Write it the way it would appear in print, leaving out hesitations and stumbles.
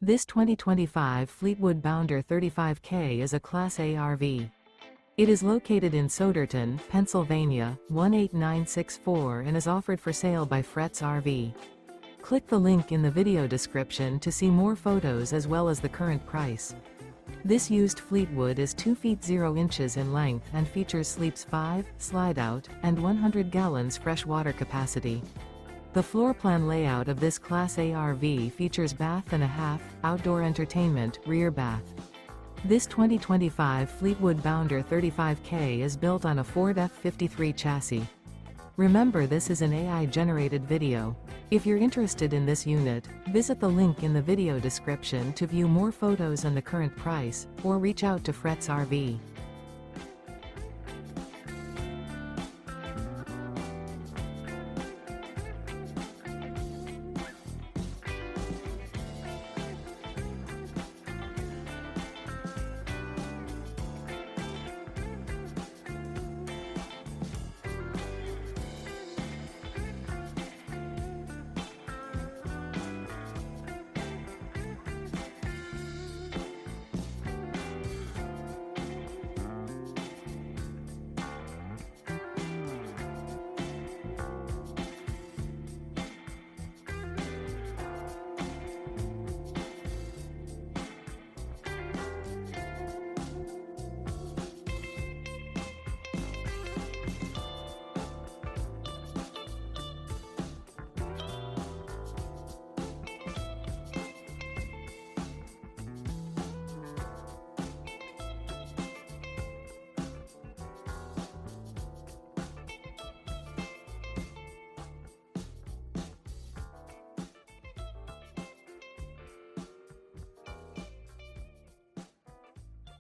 This 2025 Fleetwood Bounder 35K is a Class A RV. It is located in Souderton, Pennsylvania, 18964 and is offered for sale by Fretz RV. Click the link in the video description to see more photos as well as the current price. This used Fleetwood is 2 feet 0 inches in length and features sleeps 5, slide out, and 100 gallons fresh water capacity. The floor plan layout of this Class A RV features bath and a half, outdoor entertainment, rear bath. This 2025 Fleetwood Bounder 35K is built on a Ford F53 chassis. Remember, this is an AI-generated video. If you're interested in this unit, visit the link in the video description to view more photos and the current price, or reach out to Fretz RV.